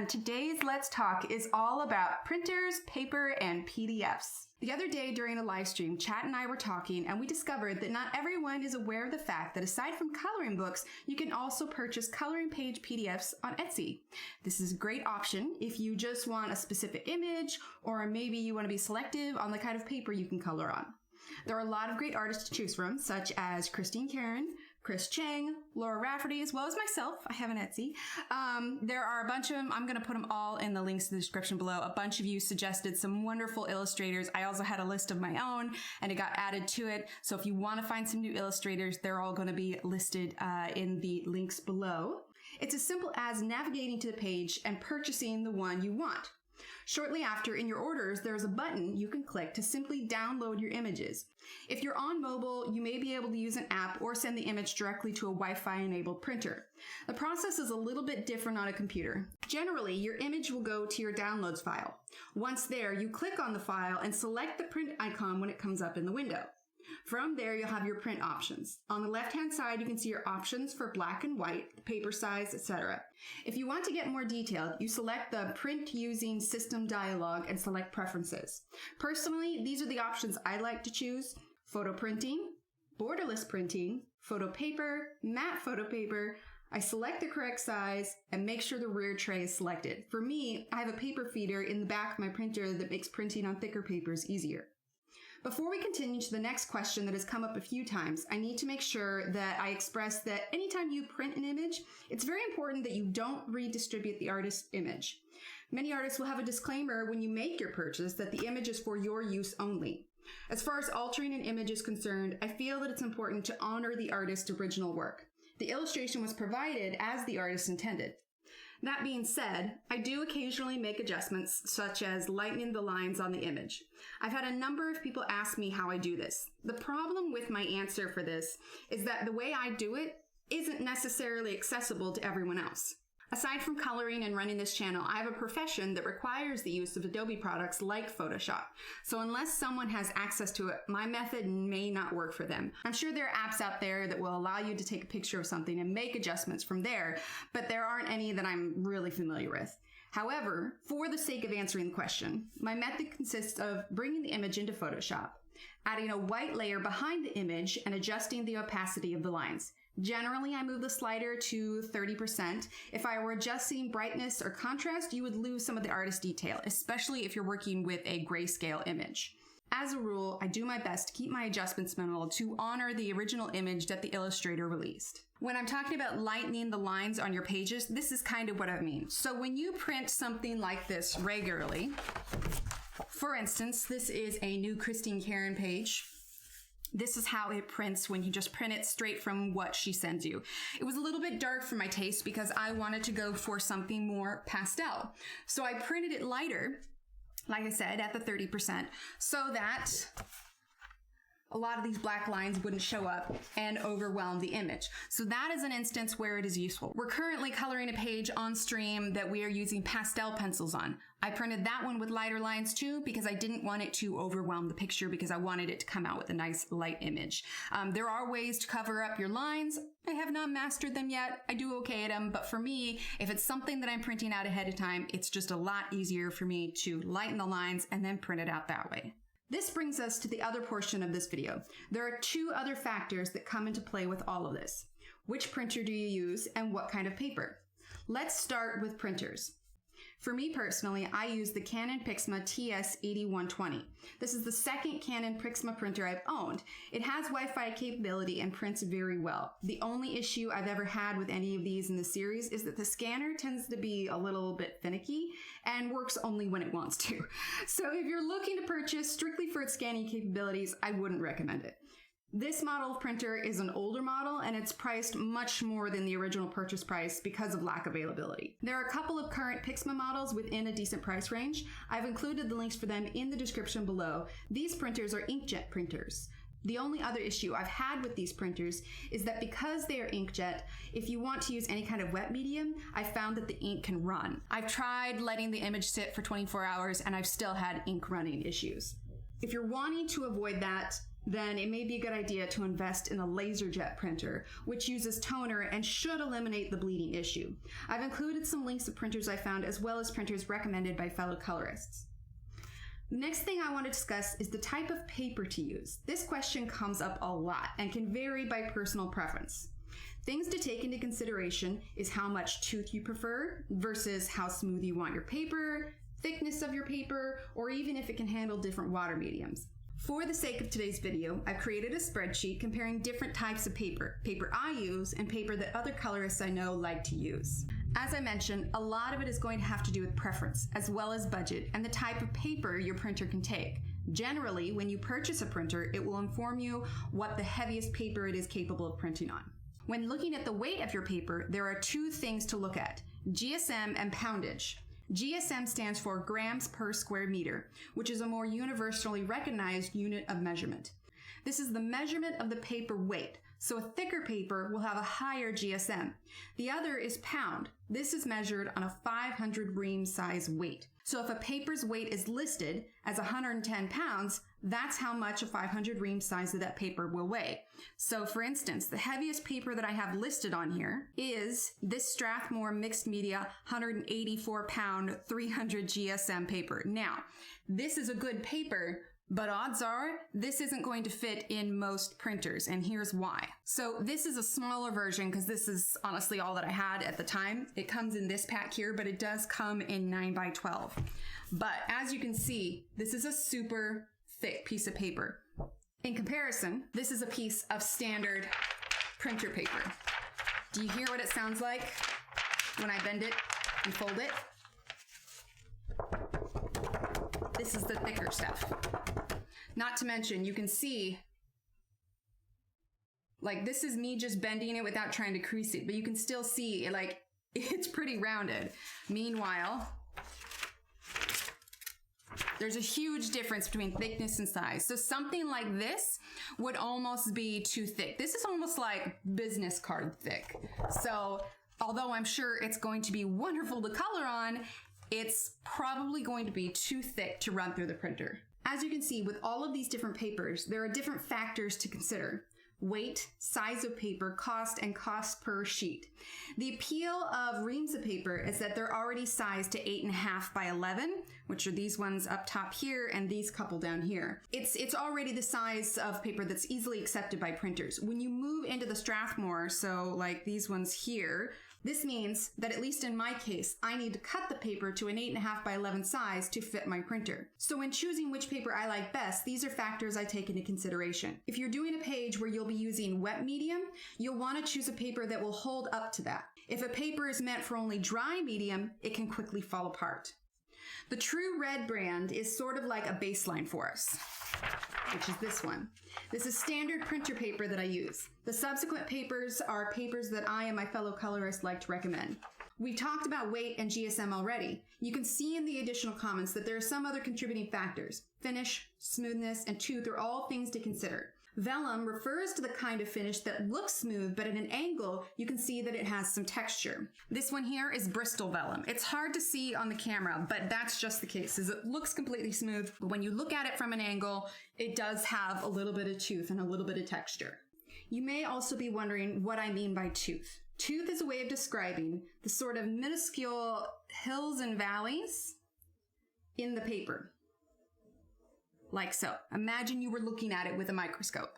everyone. Today's Let's Talk is all about printers, paper, and PDFs. The other day during a live stream, Chat and I were talking and we discovered that not everyone is aware of the fact that aside from coloring books, you can also purchase coloring page PDFs on Etsy. This is a great option if you just want a specific image or maybe you want to be selective on the kind of paper you can color on. There are a lot of great artists to choose from, such as Christine Karen, Chris Chang, Laura Rafferty, as well as myself. I have an Etsy. There are a bunch of them. I'm going to put them all in the links in the description below. A bunch of you suggested some wonderful illustrators. I also had a list of my own, and it got added to it. So if you want to find some new illustrators, they're all going to be listed in the links below. It's as simple as navigating to the page and purchasing the one you want. Shortly after, in your orders, there's a button you can click to simply download your images. If you're on mobile, you may be able to use an app or send the image directly to a Wi-Fi enabled printer. The process is a little bit different on a computer. Generally, your image will go to your downloads file. Once there, you click on the file and select the print icon when it comes up in the window. From there, you'll have your print options. On the left-hand side, you can see your options for black and white, paper size, etc. If you want to get more detailed, you select the Print Using System dialog and select Preferences. Personally, these are the options I like to choose: photo printing, borderless printing, photo paper, matte photo paper. I select the correct size and make sure the rear tray is selected. For me, I have a paper feeder in the back of my printer that makes printing on thicker papers easier. Before we continue to the next question that has come up a few times, I need to make sure that I express that anytime you print an image, it's very important that you don't redistribute the artist's image. Many artists will have a disclaimer when you make your purchase that the image is for your use only. As far as altering an image is concerned, I feel that it's important to honor the artist's original work. The illustration was provided as the artist intended. That being said, I do occasionally make adjustments, such as lightening the lines on the image. I've had a number of people ask me how I do this. The problem with my answer for this is that the way I do it isn't necessarily accessible to everyone else. Aside from coloring and running this channel, I have a profession that requires the use of Adobe products like Photoshop. So unless someone has access to it, my method may not work for them. I'm sure there are apps out there that will allow you to take a picture of something and make adjustments from there, but there aren't any that I'm really familiar with. However, for the sake of answering the question, my method consists of bringing the image into Photoshop, adding a white layer behind the image, and adjusting the opacity of the lines. Generally, I move the slider to 30%. If I were adjusting brightness or contrast, you would lose some of the artist detail, especially if you're working with a grayscale image. As a rule, I do my best to keep my adjustments minimal to honor the original image that the illustrator released. When I'm talking about lightening the lines on your pages, this is kind of what I mean. So when you print something like this regularly, for instance, this is a new Christine Karen page. This is how it prints when you just print it straight from what she sends you. It was a little bit dark for my taste because I wanted to go for something more pastel. So I printed it lighter, like I said, at the 30%, so that a lot of these black lines wouldn't show up and overwhelm the image. So that is an instance where it is useful. We're currently coloring a page on stream that we are using pastel pencils on. I printed that one with lighter lines too because I didn't want it to overwhelm the picture because I wanted it to come out with a nice light image. There are ways to cover up your lines. I have not mastered them yet. I do okay at them, but for me, if it's something that I'm printing out ahead of time, it's just a lot easier for me to lighten the lines and then print it out that way. This brings us to the other portion of this video. There are two other factors that come into play with all of this. Which printer do you use and what kind of paper? Let's start with printers. For me personally, I use the Canon Pixma TS8120. This is the second Canon Pixma printer I've owned. It has Wi-Fi capability and prints very well. The only issue I've ever had with any of these in the series is that the scanner tends to be a little bit finicky and works only when it wants to. So if you're looking to purchase strictly for its scanning capabilities, I wouldn't recommend it. This model of printer is an older model and it's priced much more than the original purchase price because of lack of availability. There are a couple of current Pixma models within a decent price range. I've included the links for them in the description below. These printers are inkjet printers. The only other issue I've had with these printers is that because they are inkjet, if you want to use any kind of wet medium, I found that the ink can run. I've tried letting the image sit for 24 hours and I've still had ink running issues. If you're wanting to avoid that, then it may be a good idea to invest in a LaserJet printer, which uses toner and should eliminate the bleeding issue. I've included some links of printers I found as well as printers recommended by fellow colorists. The next thing I want to discuss is the type of paper to use. This question comes up a lot and can vary by personal preference. Things to take into consideration is how much tooth you prefer versus how smooth you want your paper, thickness of your paper, or even if it can handle different water mediums. For the sake of today's video, I've created a spreadsheet comparing different types of paper I use and paper that other colorists I know like to use. As I mentioned, a lot of it is going to have to do with preference, as well as budget, and the type of paper your printer can take. Generally, when you purchase a printer, it will inform you what the heaviest paper it is capable of printing on. When looking at the weight of your paper, there are two things to look at: Gsm and Poundage. GSM stands for grams per square meter, which is a more universally recognized unit of measurement. This is the measurement of the paper weight, so a thicker paper will have a higher GSM. The other is pound. This is measured on a 500 ream size weight. So if a paper's weight is listed as 110 pounds, that's how much a 500 ream size of that paper will weigh. So for instance, the heaviest paper that I have listed on here is this Strathmore mixed media 184 pound 300 GSM paper. Now, this is a good paper, but odds are this isn't going to fit in most printers, and here's why. So this is a smaller version because this is honestly all that I had at the time. It comes in this pack here, but it does come in 9x12. But as you can see, this is a super thick piece of paper. In comparison, this is a piece of standard printer paper. Do you hear what it sounds like when I bend it and fold it? This is the thicker stuff. Not to mention, you can see, like, this is me just bending it without trying to crease it, but you can still see, like, it's pretty rounded. Meanwhile, there's a huge difference between thickness and size. So something like this would almost be too thick. This is almost like business card thick. So although I'm sure it's going to be wonderful to color on, it's probably going to be too thick to run through the printer. As you can see, with all of these different papers, there are different factors to consider: weight, size of paper, cost, and cost per sheet. The appeal of reams of paper is that they're already sized to 8.5 by 11, which are these ones up top here and these couple down here. It's already the size of paper that's easily accepted by printers. When you move into the Strathmore, so like these ones here, this means that, at least in my case, I need to cut the paper to an 8.5 by 11 size to fit my printer. So when choosing which paper I like best, these are factors I take into consideration. If you're doing a page where you'll be using wet medium, you'll want to choose a paper that will hold up to that. If a paper is meant for only dry medium, it can quickly fall apart. The True Red brand is sort of like a baseline for us, which is this one. This is standard printer paper that I use. The subsequent papers are papers that I and my fellow colorists like to recommend. We talked about weight and GSM already. You can see in the additional comments that there are some other contributing factors. Finish, smoothness, and tooth are all things to consider. Vellum refers to the kind of finish that looks smooth, but at an angle, you can see that it has some texture. This one here is Bristol vellum. It's hard to see on the camera, but that's just the case, is it looks completely smooth, but when you look at it from an angle, it does have a little bit of tooth and a little bit of texture. You may also be wondering what I mean by tooth. Tooth is a way of describing the sort of minuscule hills and valleys in the paper. Like so. Imagine you were looking at it with a microscope.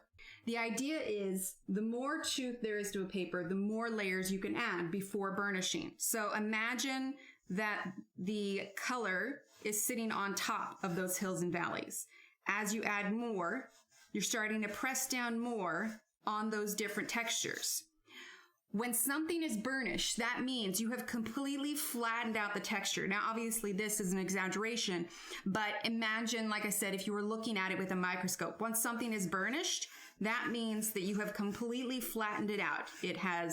The idea is the more tooth there is to a paper, the more layers you can add before burnishing. So imagine that the color is sitting on top of those hills and valleys. As you add more, you're starting to press down more on those different textures. When something is burnished, that means you have completely flattened out the texture. Now, obviously, this is an exaggeration, but imagine, like I said, if you were looking at it with a microscope. Once something is burnished, that means that you have completely flattened it out.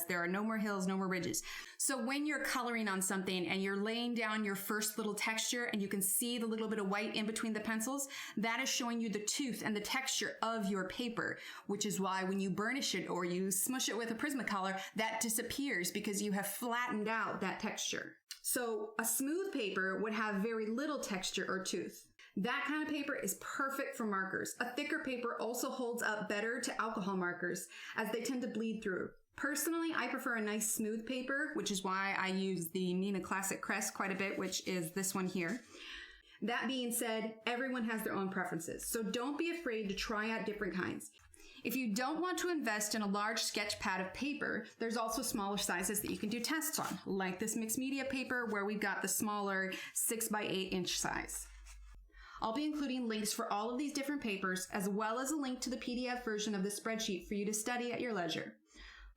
There are no more hills, no more ridges. So when you're coloring on something and you're laying down your first little texture and you can see the little bit of white in between the pencils, that is showing you the tooth and the texture of your paper, which is why when you burnish it or you smush it with a Prismacolor, that disappears because you have flattened out that texture. So a smooth paper would have very little texture or tooth. That kind of paper is perfect for markers. A thicker paper also holds up better to alcohol markers as they tend to bleed through. Personally, I prefer a nice smooth paper, which is why I use the Neenah Classic Crest quite a bit, which is this one here. That being said, everyone has their own preferences, so don't be afraid to try out different kinds. If you don't want to invest in a large sketch pad of paper, there's also smaller sizes that you can do tests on, like this mixed media paper where we've got the smaller 6x8 inch size. I'll be including links for all of these different papers, as well as a link to the PDF version of the spreadsheet for you to study at your leisure.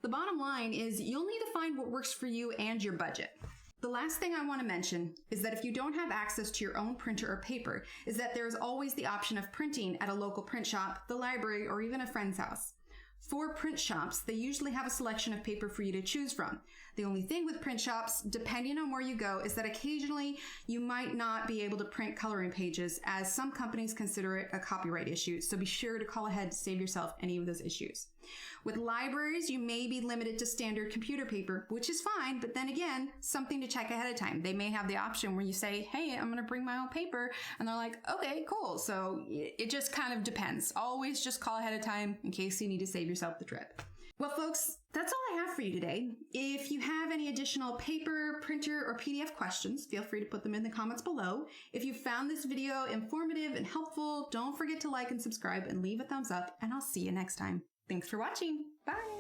The bottom line is you'll need to find what works for you and your budget. The last thing I want to mention is that if you don't have access to your own printer or paper, is that there is always the option of printing at a local print shop, the library, or even a friend's house. For print shops, they usually have a selection of paper for you to choose from. The only thing with print shops, depending on where you go, is that occasionally you might not be able to print coloring pages, as some companies consider it a copyright issue, so be sure to call ahead to save yourself any of those issues. With libraries, you may be limited to standard computer paper, which is fine, but then again, something to check ahead of time. They may have the option where you say, hey, I'm going to bring my own paper, and they're like, okay, cool. So it just kind of depends. Always just call ahead of time in case you need to save yourself the trip. Well, folks, that's all I have for you today. If you have any additional paper, printer, or PDF questions, feel free to put them in the comments below. If you found this video informative and helpful, don't forget to like and subscribe and leave a thumbs up, and I'll see you next time. Thanks for watching. Bye.